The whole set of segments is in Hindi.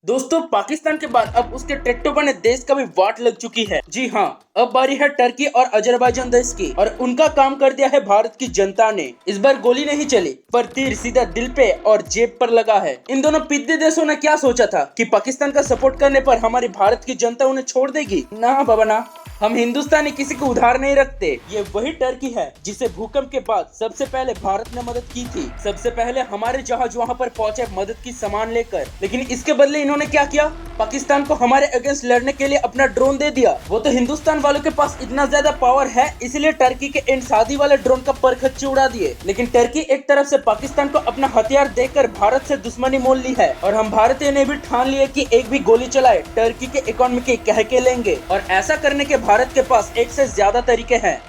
दोस्तों पाकिस्तान के बाद अब उसके टट्टो बने देश का भी वाट लग चुकी है। जी हाँ, अब बारी है टर्की और अजरबैजान देश की और उनका काम कर दिया है भारत की जनता ने। इस बार गोली नहीं चली पर तीर सीधा दिल पे और जेब पर लगा है। इन दोनों पिद्दे देशों ने क्या सोचा था कि पाकिस्तान का सपोर्ट करने पर हमारी भारत की जनता उन्हें छोड़ देगी? ना बाबा ना, हम हिंदुस्तानी किसी को उधार नहीं रखते। ये वही टर्की है जिसे भूकंप के बाद सबसे पहले भारत ने मदद की थी। सबसे पहले हमारे जहाज वहाँ पर पहुँचे मदद की सामान लेकर, लेकिन इसके बदले इन्होंने क्या किया? पाकिस्तान को हमारे अगेंस्ट लड़ने के लिए अपना ड्रोन दे दिया। वो तो हिंदुस्तान वालों के पास इतना ज्यादा पावर है इसलिए टर्की के इन शादी वाले ड्रोन का परखच्चे उड़ा दिए। लेकिन टर्की एक तरफ से पाकिस्तान को अपना हथियार देकर भारत से दुश्मनी मोल ली है और हम भारतीय ने भी ठान लिए कि एक भी गोली चलाए टर्की के इकोनॉमी के कह के लेंगे। और ऐसा करने के भारत के पास एक से ज्यादा तरीके हैं।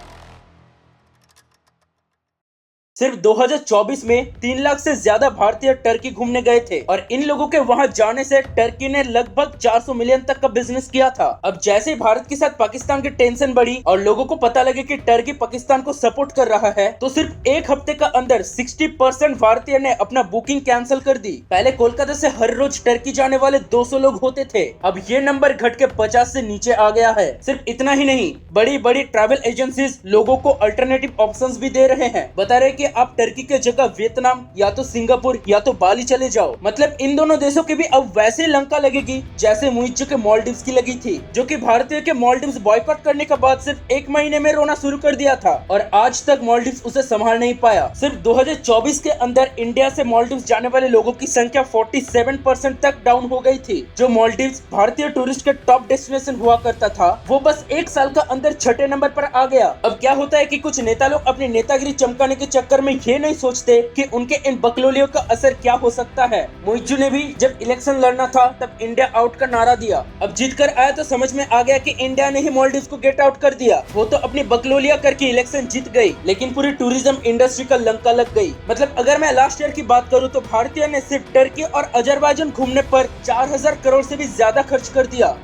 सिर्फ 2024 में 3 लाख से ज्यादा भारतीय टर्की घूमने गए थे और इन लोगों के वहां जाने से टर्की ने लगभग 400 मिलियन तक का बिजनेस किया था। अब जैसे ही भारत के साथ पाकिस्तान की टेंशन बढ़ी और लोगों को पता लगे कि टर्की पाकिस्तान को सपोर्ट कर रहा है तो सिर्फ एक हफ्ते का अंदर 60% भारतीय ने अपना बुकिंग कैंसिल कर दी। पहले कोलकाता से हर रोज टर्की जाने वाले 200 लोग होते थे, अब ये नंबर घट के 50 से नीचे आ गया है। सिर्फ इतना ही नहीं, बड़ी बड़ी ट्रैवल एजेंसीज लोगों को अल्टरनेटिव ऑप्शंस भी दे रहे हैं। बता रहे कि आप टर्की के जगह वियतनाम या तो सिंगापुर या तो बाली चले जाओ। मतलब इन दोनों देशों की भी अब वैसे लंका लगेगी जैसे मुइज्जो के मालदीव्स की लगी थी, जो कि भारतीय के मालदीव्स बॉयकॉट करने के बाद सिर्फ 1 महीने में रोना शुरू कर दिया था और आज तक मालदीव्स उसे संभाल नहीं पाया। सिर्फ 2024 के अंदर इंडिया से मालदीव्स जाने वाले लोगों की संख्या 47% तक डाउन हो गई थी। जो मालदीव्स भारतीय टूरिस्ट के टॉप डेस्टिनेशन हुआ करता था वो बस 1 साल का अंदर 6ठे नंबर पर आ गया। अब क्या होता है कि कुछ नेता लोग अपनी नेतागिरी चमकाने के चक्कर में ये नहीं सोचते कि उनके इन बकलोलियों का असर क्या हो सकता है। मुइज्जो ने भी जब इलेक्शन लड़ना था तब इंडिया आउट का नारा दिया। अब जीत कर आया तो समझ में आ गया कि इंडिया ने ही मालदीव्स को गेट आउट कर दिया। वो तो अपनी बकलोलिया करके इलेक्शन जीत गई, लेकिन पूरी टूरिज्म इंडस्ट्री का लंका लग गई। मतलब अगर मैं लास्ट ईयर की बात करूँ तो भारतीय ने सिर्फ टर्की और अजरबैजान घूमने पर 4000 करोड़ से भी ज्यादा खर्च कर दिया।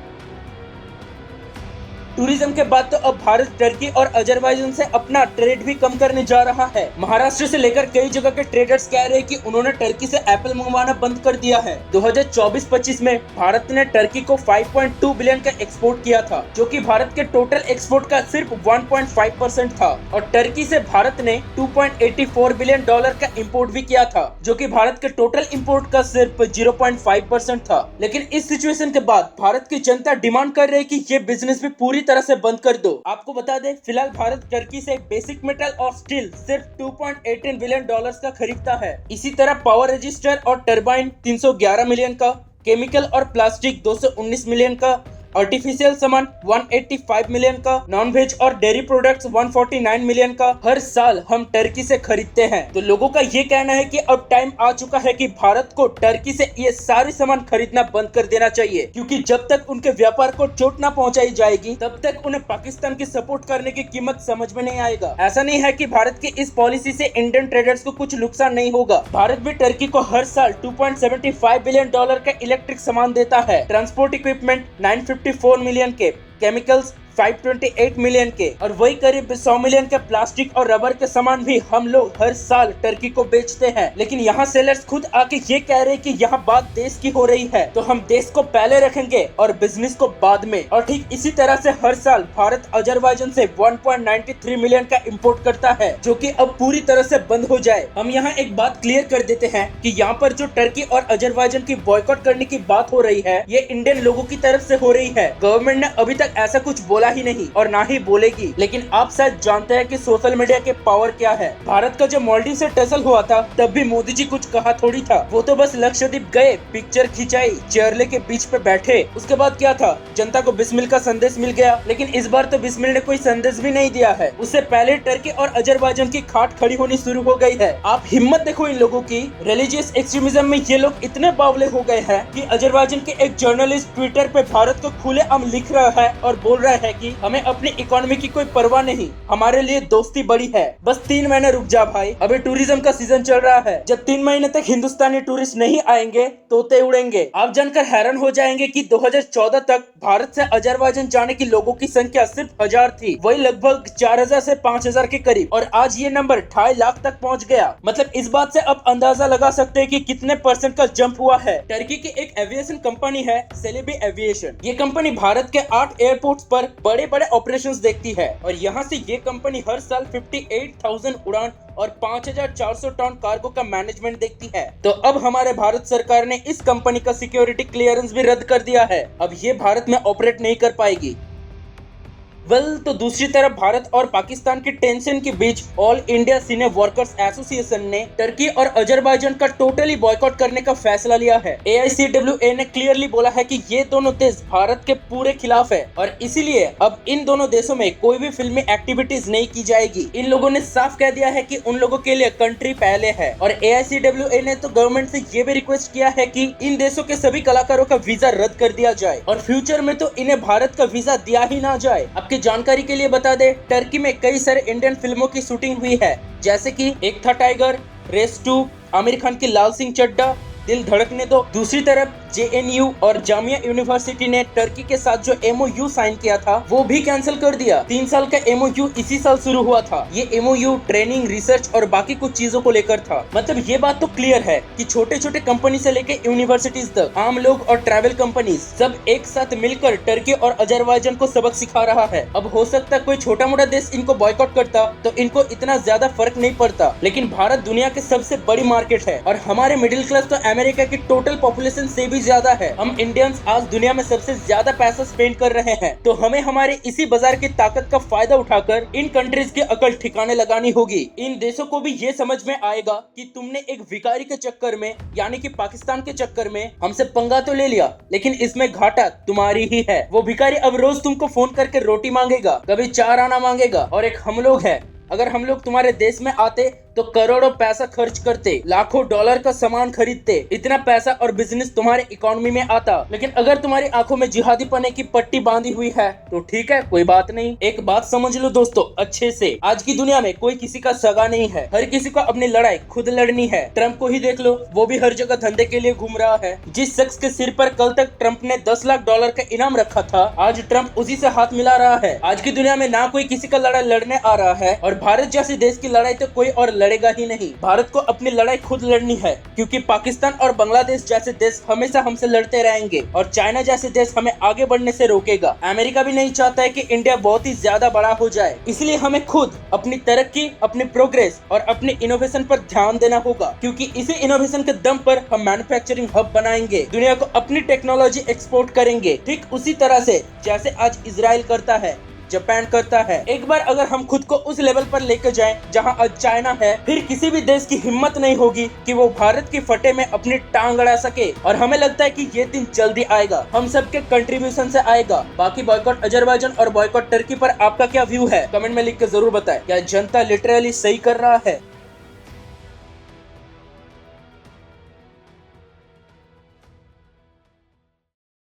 टूरिज्म के बाद तो अब भारत टर्की और अजरबैजान से अपना ट्रेड भी कम करने जा रहा है। महाराष्ट्र से लेकर कई जगह के ट्रेडर्स कह रहे हैं कि उन्होंने टर्की से एप्पल मंगवाना बंद कर दिया है। 2024-25 में भारत ने टर्की को 5.2 बिलियन का एक्सपोर्ट किया था, जो कि भारत के टोटल एक्सपोर्ट का सिर्फ 1.5% था और टर्की से भारत ने $2.84 बिलियन का इम्पोर्ट भी किया था, जो कि भारत के टोटल इम्पोर्ट का सिर्फ 0.5% था। लेकिन इस सिचुएशन के बाद भारत की जनता डिमांड कर रही है कि ये बिजनेस भी पूरी तरह से बंद कर दो। आपको बता दें फिलहाल भारत टर्की से बेसिक मेटल और स्टील सिर्फ $2.18 बिलियन का खरीदता है। इसी तरह पावर रजिस्टर और टरबाइन 311 मिलियन का, केमिकल और प्लास्टिक 219 मिलियन का, आर्टिफिशियल सामान 185 मिलियन का, नॉन वेज और डेयरी प्रोडक्ट्स 149 मिलियन का हर साल हम टर्की से खरीदते हैं। तो लोगों का ये कहना है कि अब टाइम आ चुका है कि भारत को टर्की से ये सारे सामान खरीदना बंद कर देना चाहिए, क्योंकि जब तक उनके व्यापार को चोट ना पहुंचाई जाएगी तब तक उन्हें पाकिस्तान की सपोर्ट करने की कीमत समझ में नहीं आएगा। ऐसा नहीं है कि भारत की इस पॉलिसी से इंडियन ट्रेडर्स को कुछ नुकसान नहीं होगा। भारत भी टर्की को हर साल $2.75 बिलियन का इलेक्ट्रिक सामान देता है, ट्रांसपोर्ट इक्विपमेंट 954 मिलियन के, केमिकल्स 528 मिलियन के और वही करीब 100 मिलियन के प्लास्टिक और रबर के सामान भी हम लोग हर साल टर्की को बेचते हैं। लेकिन यहाँ सेलर्स खुद आके ये कह रहे हैं कि यहाँ बात देश की हो रही है तो हम देश को पहले रखेंगे और बिजनेस को बाद में। और ठीक इसी तरह से हर साल भारत अजरबैजान से 1.93 मिलियन का इम्पोर्ट करता है, जो कि अब पूरी तरह से बंद हो जाए। हम यहाँ एक बात क्लियर कर देते हैं कि यहाँ पर जो टर्की और अजरबैजान की बॉयकॉट करने की बात हो रही है ये इंडियन लोगों की तरफ से हो रही है। गवर्नमेंट ने अभी तक ऐसा कुछ बोला ही नहीं और ना ही बोलेगी। लेकिन आप शायद जानते हैं कि सोशल मीडिया के पावर क्या है। भारत का जब मालदीव से टसल हुआ था तब भी मोदी जी कुछ कहा थोड़ी था, वो तो बस लक्षद्वीप गए, पिक्चर खिंचाई, चेयरले के बीच पे बैठे, उसके बाद क्या था, जनता को बिस्मिल का संदेश मिल गया। लेकिन इस बार तो बिस्मिल ने कोई संदेश भी नहीं दिया है। उससे पहले टर्की और अजरबैजान की खाट खड़ी होनी शुरू हो गई है। आप हिम्मत देखो इन लोगों की। रिलीजियस एक्सट्रीमिज्म में ये लोग इतने बावले हो गए हैं कि अजरबैजान के एक जर्नलिस्ट ट्विटर पे भारत को खुलेआम लिख रहा है और बोल रहा है कि हमें अपनी इकोनॉमी की कोई परवाह नहीं, हमारे लिए दोस्ती बड़ी है, बस 3 महीने रुक जा भाई, अभी टूरिज्म का सीजन चल रहा है। जब 3 महीने तक हिंदुस्तानी टूरिस्ट नहीं आएंगे तोते उड़ेंगे। आप जानकर हैरान हो जाएंगे कि 2014 तक भारत से अजरबैजान जाने की लोगों की संख्या सिर्फ 1000 थी, वही लगभग 4000 से 5000 के करीब, और आज ये नंबर 2.5 लाख तक पहुंच गया। मतलब इस बात से आप अंदाजा लगा सकते हैं कि कितने % का जंप हुआ है। टर्की की एक एविएशन कंपनी है सेलेबी एविएशन। ये कंपनी भारत के 8 एयरपोर्ट्स पर बड़े बड़े ऑपरेशंस देखती है और यहाँ से ये कंपनी हर साल 58,000 उड़ान और 5400 टन कार्गो का मैनेजमेंट देखती है। तो अब हमारे भारत सरकार ने इस कंपनी का सिक्योरिटी क्लियरेंस भी रद्द कर दिया है, अब ये भारत में ऑपरेट नहीं कर पाएगी। तो दूसरी तरफ भारत और पाकिस्तान की टेंशन के बीच ऑल इंडिया सिने वर्कर्स एसोसिएशन ने टर्की और अजरबैजान का टोटली बॉयकॉट करने का फैसला लिया है। AICWA ने क्लियरली बोला है कि ये दोनों देश भारत के पूरे खिलाफ है और इसीलिए अब इन दोनों देशों में कोई भी फिल्मी एक्टिविटीज नहीं की जाएगी। इन लोगों ने साफ कह दिया है कि उन लोगों के लिए कंट्री पहले है और AICWA ने तो गवर्नमेंट से ये भी रिक्वेस्ट किया है कि इन देशों के सभी कलाकारों का वीजा रद्द कर दिया जाए और फ्यूचर में तो इन्हें भारत का वीजा दिया ही ना जाए। आपकी जानकारी के लिए बता दे, टर्की में कई सारे इंडियन फिल्मों की शूटिंग हुई है, जैसे कि एक था टाइगर, रेस 2, आमिर खान की लाल सिंह चड्ढा, दिल धड़कने दो। दूसरी तरफ JNU और जामिया यूनिवर्सिटी ने टर्की के साथ जो MOU साइन किया था वो भी कैंसिल कर दिया। 3 साल का MOU इसी साल शुरू हुआ था। ये MOU ट्रेनिंग, रिसर्च और बाकी कुछ चीजों को लेकर था। मतलब ये बात तो क्लियर है कि छोटे छोटे कंपनी से लेके यूनिवर्सिटीज तक आम लोग और ट्रैवल कंपनी सब एक साथ मिलकर टर्की और अजरबैजान को सबक सिखा रहा है। अब हो सकता है कोई छोटा मोटा देश इनको बॉयकॉट करता तो इनको इतना ज्यादा फर्क नहीं पड़ता, लेकिन भारत दुनिया के सबसे बड़ी मार्केट है और हमारे मिडिल क्लास तो अमेरिका की टोटल पॉपुलेशन से भी ज्यादा है। हम इंडियंस आज दुनिया में सबसे ज्यादा पैसा स्पेंड कर रहे हैं, तो हमें हमारे इसी बाजार की ताकत का फायदा उठाकर इन कंट्रीज की अकल ठिकाने लगानी होगी। इन देशों को भी ये समझ में आएगा कि तुमने एक भिखारी के चक्कर में यानी कि पाकिस्तान के चक्कर में हमसे पंगा तो ले लिया, लेकिन इसमें घाटा तुम्हारी ही है। वो भिखारी अब रोज तुमको फोन करके रोटी मांगेगा, कभी 4 आना मांगेगा, और एक हम लोग है, अगर हम लोग तुम्हारे देश में आते तो करोड़ों पैसा खर्च करते, लाखों डॉलर का सामान खरीदते, इतना पैसा और बिजनेस तुम्हारे इकोनॉमी में आता। लेकिन अगर तुम्हारी आंखों में जिहादी पने की पट्टी बांधी हुई है तो ठीक है, कोई बात नहीं। एक बात समझ लो दोस्तों अच्छे से, आज की दुनिया में कोई किसी का सगा नहीं है, हर किसी को अपनी लड़ाई खुद लड़नी है। ट्रम्प को ही देख लो, वो भी हर जगह धंधे के लिए घूम रहा है। जिस शख्स के सिर पर कल तक ट्रम्प ने 10 लाख डॉलर का इनाम रखा था, आज ट्रम्प उसी से हाथ मिला रहा है। आज की दुनिया में ना कोई किसी का लड़ाई लड़ने आ रहा है और भारत जैसे देश की लड़ाई तो कोई और लड़ेगा ही नहीं। भारत को अपनी लड़ाई खुद लड़नी है, क्योंकि पाकिस्तान और बांग्लादेश जैसे देश हमेशा हमसे लड़ते रहेंगे और चाइना जैसे देश हमें आगे बढ़ने से रोकेगा। अमेरिका भी नहीं चाहता है कि इंडिया बहुत ही ज्यादा बड़ा हो जाए, इसलिए हमें खुद अपनी तरक्की, अपनी प्रोग्रेस और अपने इनोवेशन पर ध्यान देना होगा, क्योंकि इसी इनोवेशन के दम पर हम मैन्युफैक्चरिंग हब बनाएंगे, दुनिया को अपनी टेक्नोलॉजी एक्सपोर्ट करेंगे, ठीक उसी तरह से जैसे आज इजराइल करता है, जापान करता है। एक बार अगर हम खुद को उस लेवल पर लेकर जाएं जहां आज चाइना है, फिर किसी भी देश की हिम्मत नहीं होगी कि वो भारत की फटे में अपनी टांग अड़ा सके। और हमें लगता है कि ये दिन जल्दी आएगा, हम सबके कंट्रीब्यूशन से आएगा। बाकी बॉयकॉट अजरबैजान और बॉयकॉट टर्की पर आपका क्या व्यू है, कमेंट में लिख के जरूर बताएं। क्या जनता लिटरली सही कर रहा है?